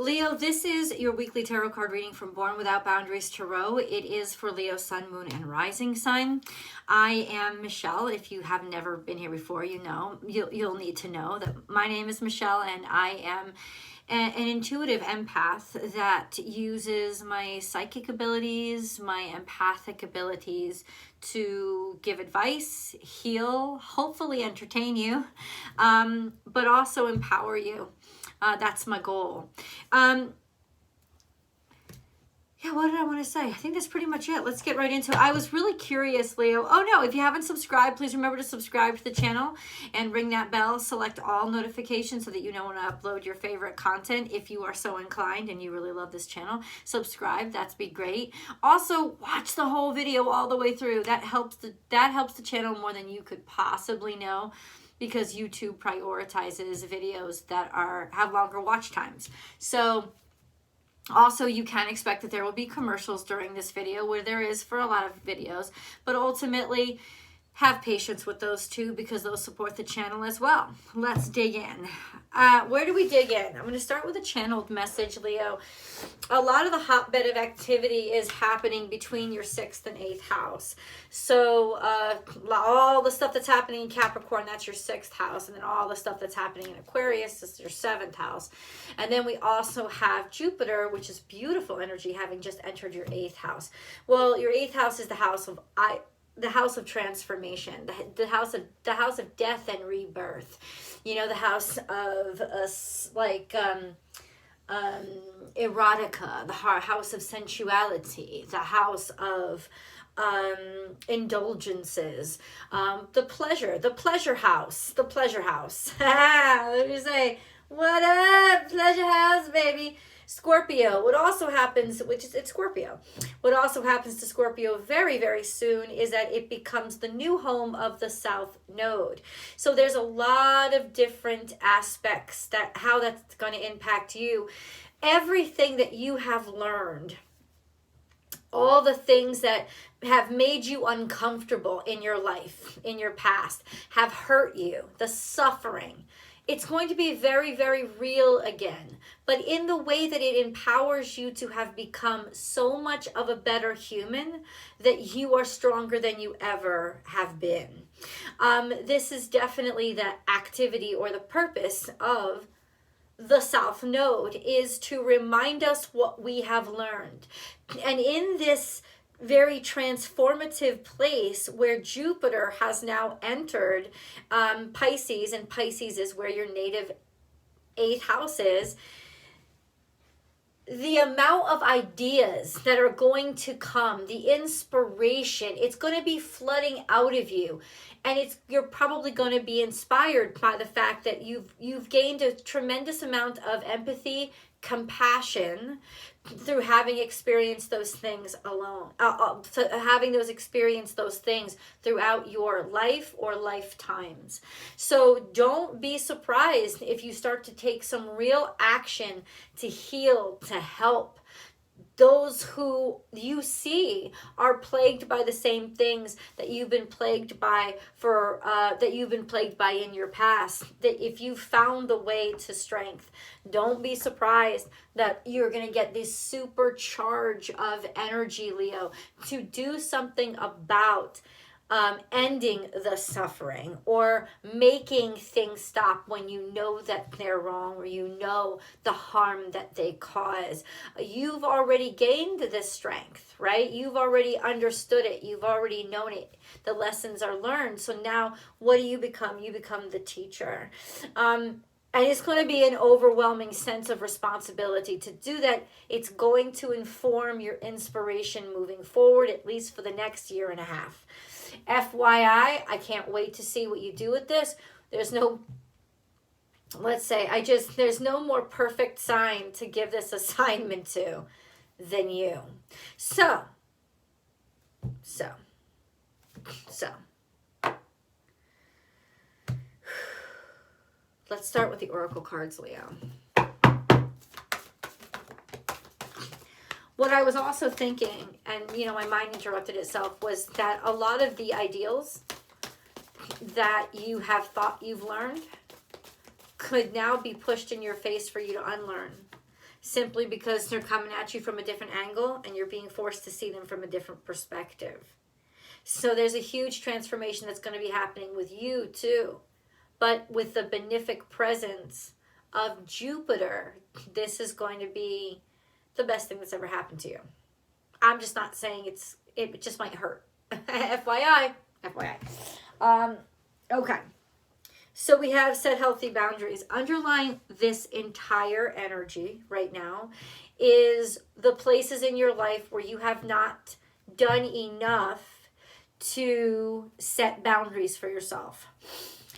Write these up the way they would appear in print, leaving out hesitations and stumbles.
Leo, this is your weekly tarot card reading from Born Without Boundaries Tarot. It is for Leo, Sun, Moon, and Rising sign. I am Michelle. If you have never been here before, you'll need to know that my name is Michelle, and I am an intuitive empath that uses my psychic abilities, my empathic abilities to give advice, heal, hopefully entertain you, but also empower you. That's my goal. Yeah, what did I want to say? I think that's pretty much it. Let's get right into it. I was really curious, Leo. Oh no, if you haven't subscribed, please remember to subscribe to the channel and ring that bell. Select all notifications so that you know when I upload your favorite content. If you are so inclined and you really love this channel, subscribe. That'd be great. Also, watch the whole video all the way through. That helps the channel more than you could possibly know, because YouTube prioritizes videos that have longer watch times. So also, you can expect that there will be commercials during this video, where there is for a lot of videos, but ultimately have patience with those too, because those support the channel as well. Let's dig in. Where do we dig in? I'm going to start with a channeled message, Leo. A lot of the hotbed of activity is happening between your 6th and 8th house. So all the stuff that's happening in Capricorn, that's your 6th house. And then all the stuff that's happening in Aquarius is your 7th house. And then we also have Jupiter, which is beautiful energy, having just entered your 8th house. Well, your 8th house is the house of transformation, the house of death and rebirth. You know, the house of erotica, the house of sensuality, the house of indulgences, the pleasure house. Let me say, what up, pleasure house, baby? Scorpio. What also happens, it's Scorpio. What also happens to Scorpio very, very soon is that it becomes the new home of the South Node. So there's a lot of different aspects how that's going to impact you. Everything that you have learned, all the things that have made you uncomfortable in your life, in your past, have hurt you, the suffering, it's going to be very, very real again, but in the way that it empowers you to have become so much of a better human, that you are stronger than you ever have been. This is definitely the activity or the purpose of the South Node, is to remind us what we have learned. And in this very transformative place where Jupiter has now entered Pisces, and Pisces is where your native 8th house is, the amount of ideas that are going to come, the inspiration, it's going to be flooding out of you. And you're probably going to be inspired by the fact that you've gained a tremendous amount of empathy, compassion, through having experienced those things alone, experienced those things throughout your life or lifetimes. So don't be surprised if you start to take some real action to heal, to help those who you see are plagued by the same things that you've been plagued by in your past. That if you found the way to strength, don't be surprised that you're going to get this supercharge of energy, Leo, to do something about ending the suffering, or making things stop when you know that they're wrong, or you know the harm that they cause. You've already gained this strength, right? You've already understood it. You've already known it. The lessons are learned. So now what do you become? You become the teacher. And it's going to be an overwhelming sense of responsibility to do that. It's going to inform your inspiration moving forward, at least for the next year and a half. FYI, I can't wait to see what you do with this. There's no more perfect sign to give this assignment to than you. So. Let's start with the oracle cards, Leo. What I was also thinking, and my mind interrupted itself, was that a lot of the ideals that you have thought you've learned could now be pushed in your face for you to unlearn. simply because they're coming at you from a different angle and you're being forced to see them from a different perspective. So there's a huge transformation that's going to be happening with you too. But with the benefic presence of Jupiter, this is going to be the best thing that's ever happened to you. I'm just not saying it just might hurt. FYI. Okay. So we have set healthy boundaries. Underlying this entire energy right now is the places in your life where you have not done enough to set boundaries for yourself,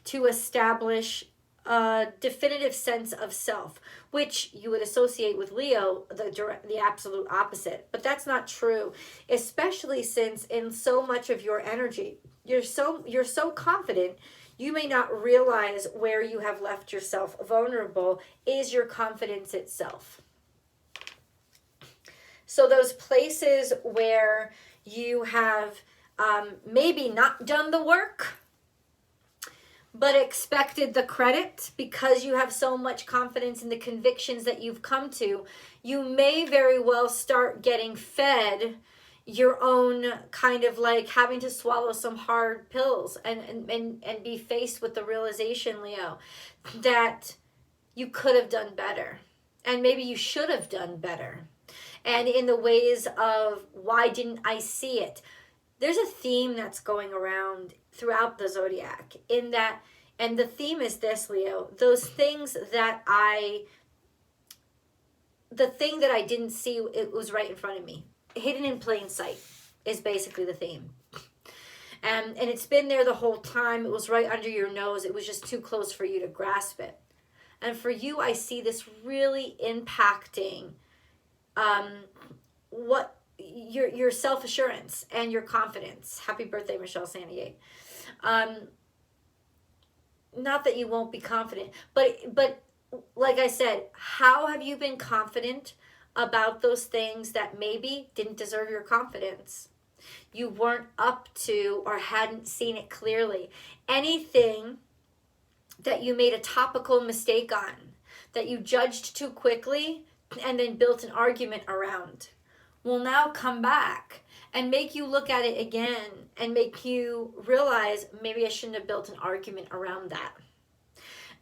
to establish a definitive sense of self, which you would associate with Leo, the absolute opposite. But that's not true, especially since in so much of your energy, you're so confident, you may not realize where you have left yourself vulnerable is your confidence itself. So those places where you have maybe not done the work, but expected the credit because you have so much confidence in the convictions that you've come to, you may very well start getting fed your own kind of like having to swallow some hard pills and be faced with the realization, Leo, that you could have done better. And maybe you should have done better. And in the ways of, why didn't I see it? There's a theme that's going around throughout the zodiac in that, and the theme is this, Leo, those things that the thing that I didn't see, it was right in front of me. Hidden in plain sight is basically the theme. And it's been there the whole time. It was right under your nose. It was just too close for you to grasp it. And for you, I see this really impacting what your self-assurance and your confidence. Happy birthday, Michelle 78. Not that you won't be confident, but like I said, how have you been confident about those things that maybe didn't deserve your confidence? You weren't up to or hadn't seen it clearly. Anything that you made a topical mistake on, that you judged too quickly and then built an argument around, will now come back and make you look at it again and make you realize, maybe I shouldn't have built an argument around that.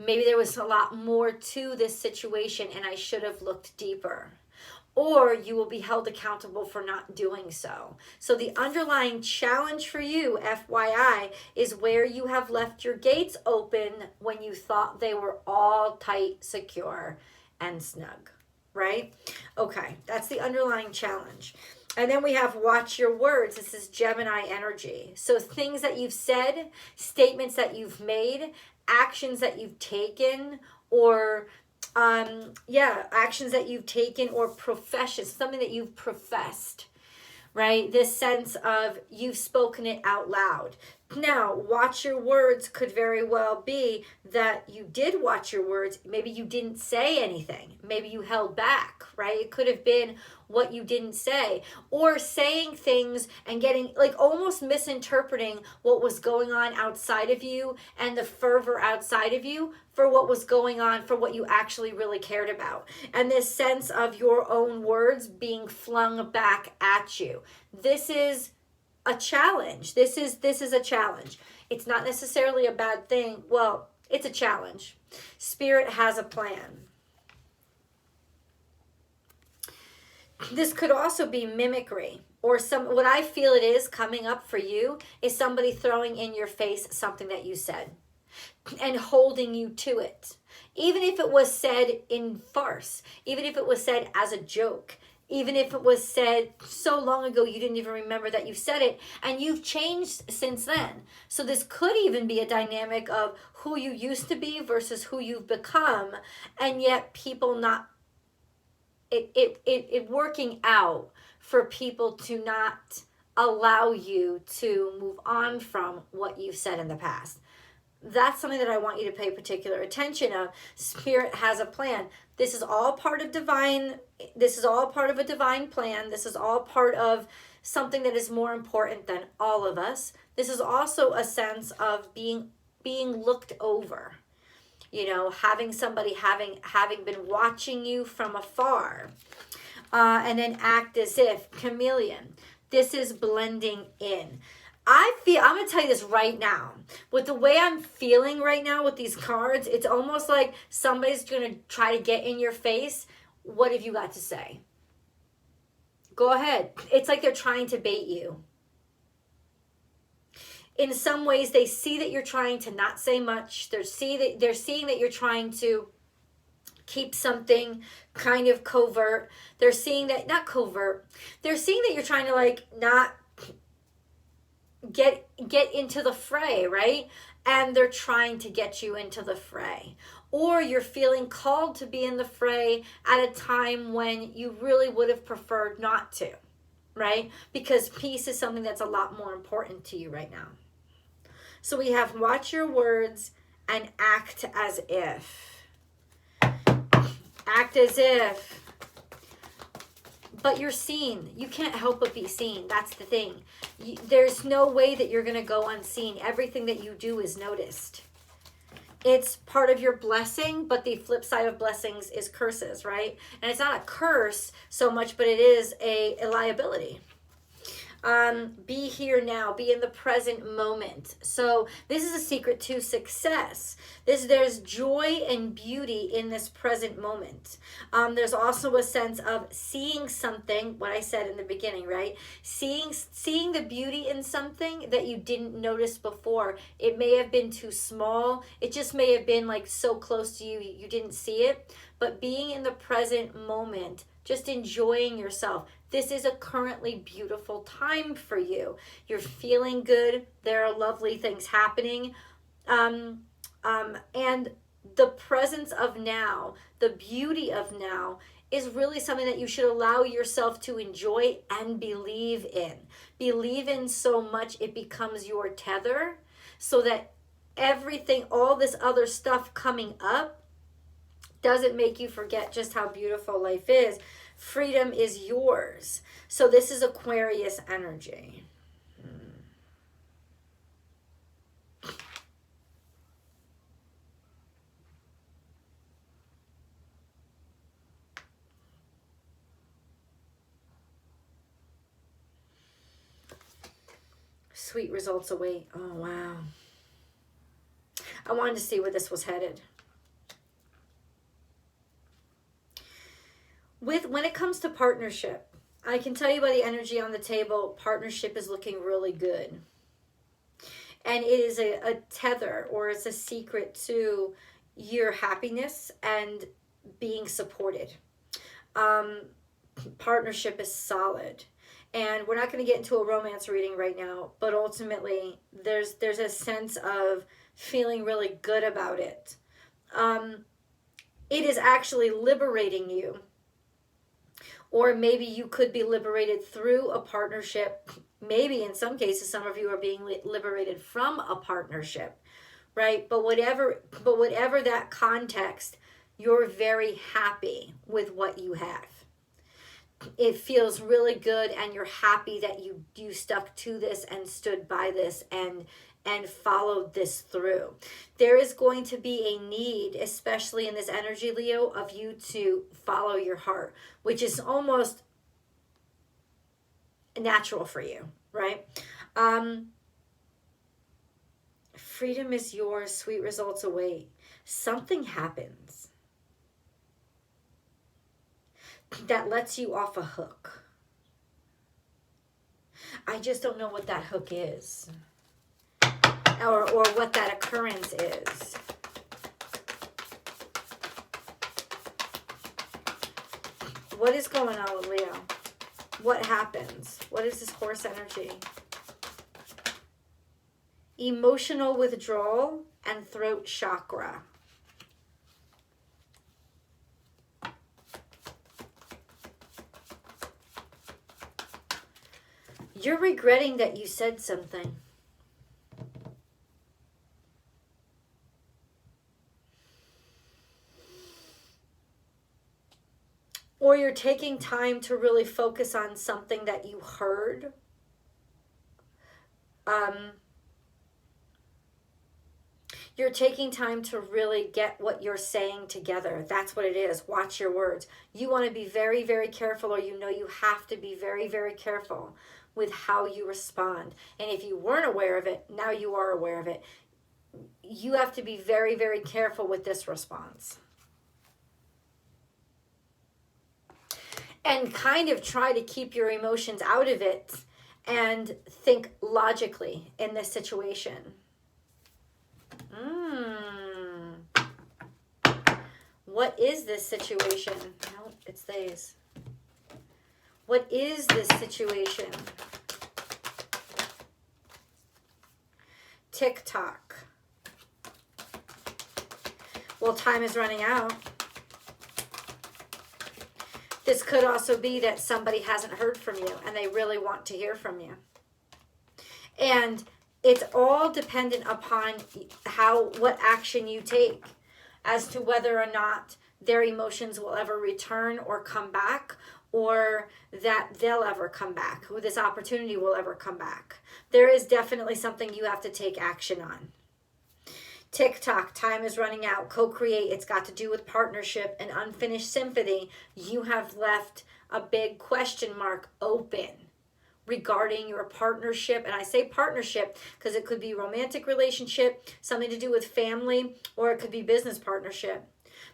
Maybe there was a lot more to this situation and I should have looked deeper. Or you will be held accountable for not doing so. So the underlying challenge for you, FYI, is where you have left your gates open when you thought they were all tight, secure, and snug, right? Okay, that's the underlying challenge. And then we have watch your words. This is Gemini energy. So things that you've said, statements that you've made, actions that you've taken, or actions that you've taken, or professions, something that you've professed, right? This sense of you've spoken it out loud. Now, watch your words could very well be that you did watch your words. Maybe you didn't say anything. Maybe you held back, right? It could have been what you didn't say, or saying things and getting like almost misinterpreting what was going on outside of you and the fervor outside of you for what was going on, for what you actually really cared about. And this sense of your own words being flung back at you. This is a challenge. This is a challenge. It's not necessarily a bad thing. Well, it's a challenge. Spirit has a plan. This could also be mimicry, or what I feel it is coming up for you is somebody throwing in your face something that you said and holding you to it. Even if it was said in farce, even if it was said as a joke, even if it was said so long ago you didn't even remember that you said it, and you've changed since then. So this could even be a dynamic of who you used to be versus who you've become, and yet people not it working out for people to not allow you to move on from what you've said in the past. That's something that I want you to pay particular attention of. Spirit has a plan. This is all part of divine. This is all part of a divine plan. This is all part of something that is more important than all of us. This is also a sense of being looked over, you know, having somebody having been watching you from afar. And then act as if, chameleon. This is blending in. I'm going to tell you this right now. With the way I'm feeling right now with these cards, it's almost like somebody's going to try to get in your face. What have you got to say? Go ahead. It's like they're trying to bait you. In some ways, they see that you're trying to not say much. They're seeing that you're trying to keep something kind of covert. They're seeing that, not covert, they're seeing that you're trying to like not get into the fray, right? And they're trying to get you into the fray. Or you're feeling called to be in the fray at a time when you really would have preferred not to, right? Because peace is something that's a lot more important to you right now. So we have watch your words and act as if. Act as if. But you're seen. You can't help but be seen. That's the thing. There's no way that you're going to go unseen. Everything that you do is noticed. It's part of your blessing, but the flip side of blessings is curses, right? And it's not a curse so much, but it is a liability. Be here now, be in the present moment. So this is a secret to success. There's joy and beauty in this present moment. There's also a sense of seeing something, what I said in the beginning, right? Seeing the beauty in something that you didn't notice before. It may have been too small. It just may have been like so close to you, you didn't see it. But being in the present moment, just enjoying yourself. This is a currently beautiful time for you. You're feeling good. There are lovely things happening. And the presence of now, the beauty of now, is really something that you should allow yourself to enjoy and believe in. Believe in so much it becomes your tether, so that everything, all this other stuff coming up, doesn't make you forget just how beautiful life is. Freedom is yours. So this is Aquarius energy. Sweet results await. Oh, wow. I wanted to see where this was headed. When it comes to partnership, I can tell you by the energy on the table, partnership is looking really good. And it is a tether, or it's a secret to your happiness and being supported. Partnership is solid. And we're not going to get into a romance reading right now, but ultimately there's a sense of feeling really good about it. It is actually liberating you. Or maybe you could be liberated through a partnership. Maybe in some cases, some of you are being liberated from a partnership, right? But whatever that context, you're very happy with what you have. It feels really good, and you're happy that you stuck to this and stood by this and followed this through. There is going to be a need, especially in this energy, Leo, of you to follow your heart, which is almost natural for you, right? Freedom is yours. Sweet results await. Something happens that lets you off a hook. I just don't know what that hook is. Or what that occurrence is. What is going on with Leo? What happens? What is this horse energy? Emotional withdrawal and throat chakra. You're regretting that you said something. Or you're taking time to really focus on something that you heard. You're taking time to really get what you're saying together. That's what it is. Watch your words. You want to be very, very careful, or you know you have to be very, very careful with how you respond. And if you weren't aware of it, now you are aware of it. You have to be very, very careful with this response. And kind of try to keep your emotions out of it and think logically in this situation. What is this situation? No, it's these. What is this situation? Tick-tock. Well, time is running out. This could also be that somebody hasn't heard from you and they really want to hear from you. And it's all dependent upon what action you take as to whether or not their emotions will ever return or come back, or that they'll ever come back, or this opportunity will ever come back. There is definitely something you have to take action on. Tick-tock, time is running out. Co-create, it's got to do with partnership and unfinished symphony. You have left a big question mark open regarding your partnership. And I say partnership because it could be romantic relationship, something to do with family, or it could be business partnership.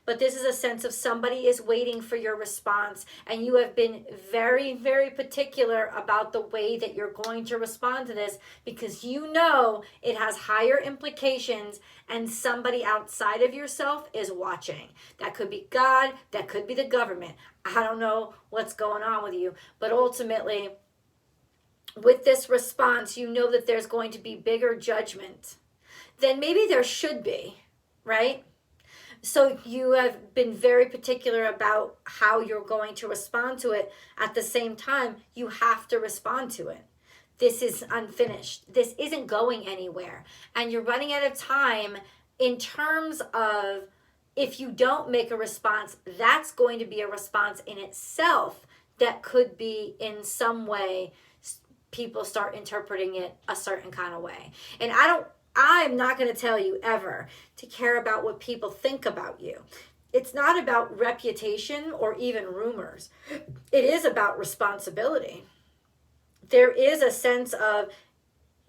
But this is a sense of somebody is waiting for your response, and you have been very, very particular about the way that you're going to respond to this, because you know it has higher implications and somebody outside of yourself is watching. That could be God, that could be the government. I don't know what's going on with you, but ultimately, with this response, you know that there's going to be bigger judgment than maybe there should be, right? So you have been very particular about how you're going to respond to it. At the same time, you have to respond to it. This is unfinished. This isn't going anywhere. And you're running out of time in terms of, if you don't make a response, that's going to be a response in itself that could be in some way, people start interpreting it a certain kind of way. And I'm not going to tell you ever to care about what people think about you. It's not about reputation or even rumors. It is about responsibility. There is a sense of,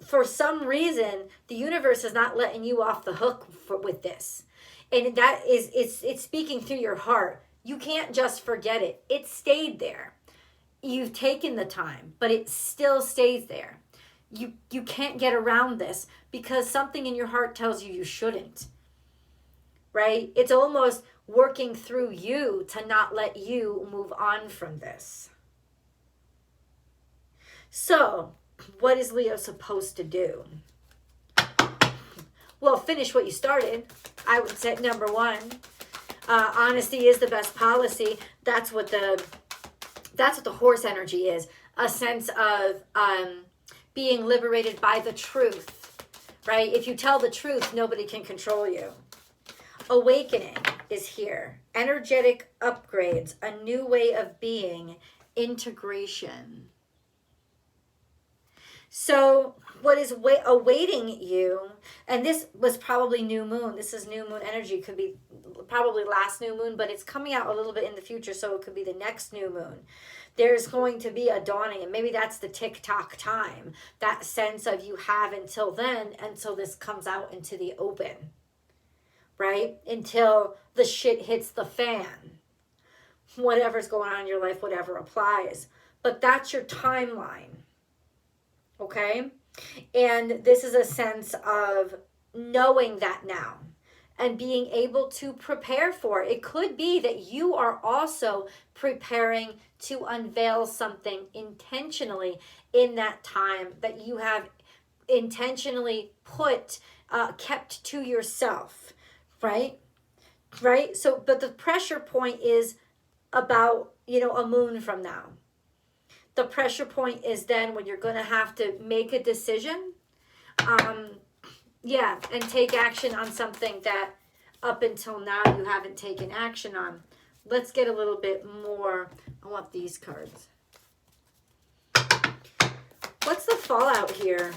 for some reason, the universe is not letting you off the hook with this. And that is, it's speaking through your heart. You can't just forget it. It stayed there. You've taken the time, but it still stays there. You can't get around this because something in your heart tells you shouldn't, right? It's almost working through you to not let you move on from this. So, what is Leo supposed to do? Well, finish what you started. I would say number one, honesty is the best policy. That's what the horse energy is. A sense of being liberated by the truth, right? If you tell the truth, nobody can control you. Awakening is here. Energetic upgrades, a new way of being, integration. So what is awaiting you, and this was probably new moon. This is new moon energy. Could be probably last new moon, but it's coming out a little bit in the future, so it could be the next new moon. There's going to be a dawning, and maybe that's the tick-tock time. That sense of you have until then, until this comes out into the open, right? Until the shit hits the fan. Whatever's going on in your life, whatever applies. But that's your timeline, okay? And this is a sense of knowing that now and being able to prepare for it. It could be that you are also preparing to unveil something intentionally in that time that you have intentionally kept to yourself, right? Right? So, but the pressure point is about, a moon from now. The pressure point is then when you're going to have to make a decision, and take action on something that up until now you haven't taken action on. Let's get a little bit more. I want these cards. What's the fallout here?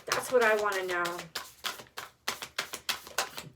That's what I want to know.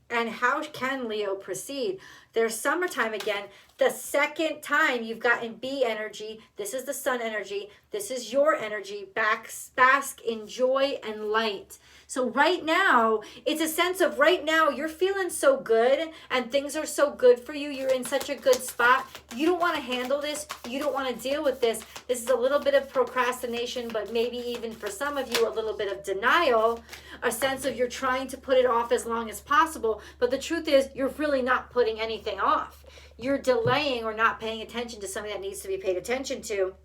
And how can Leo proceed? There's summertime again. The second time you've gotten B energy, this is the sun energy, this is your energy, bask in joy and light. So right now, it's a sense of right now, you're feeling so good and things are so good for you. You're in such a good spot. You don't want to handle this. You don't want to deal with this. This is a little bit of procrastination, but maybe even for some of you, a little bit of denial, a sense of you're trying to put it off as long as possible. But the truth is, you're really not putting anything off. You're delaying or not paying attention to something that needs to be paid attention to.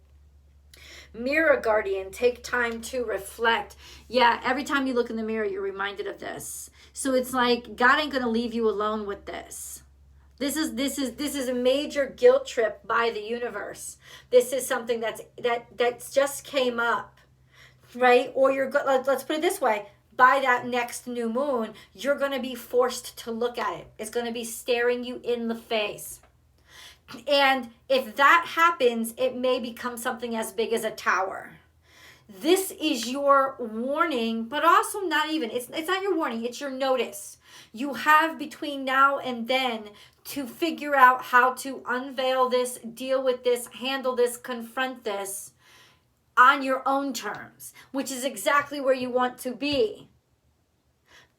Mirror guardian, take time to reflect. Yeah, every time you look in the mirror, you're reminded of this. So it's like God ain't gonna leave you alone with this. This is a major guilt trip by the universe. This is something that's just came up, right? Or let's put it this way. By that next new moon, you're going to be forced to look at it. It's going to be staring you in the face. And if that happens, it may become something as big as a tower. This is your warning, but also not even. It's not your warning. It's your notice. You have between now and then to figure out how to unveil this, deal with this, handle this, confront this on your own terms, which is exactly where you want to be.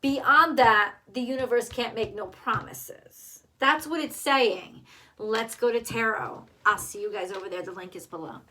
Beyond that, the universe can't make no promises. That's what it's saying. Let's go to tarot. I'll see you guys over there. The link is below.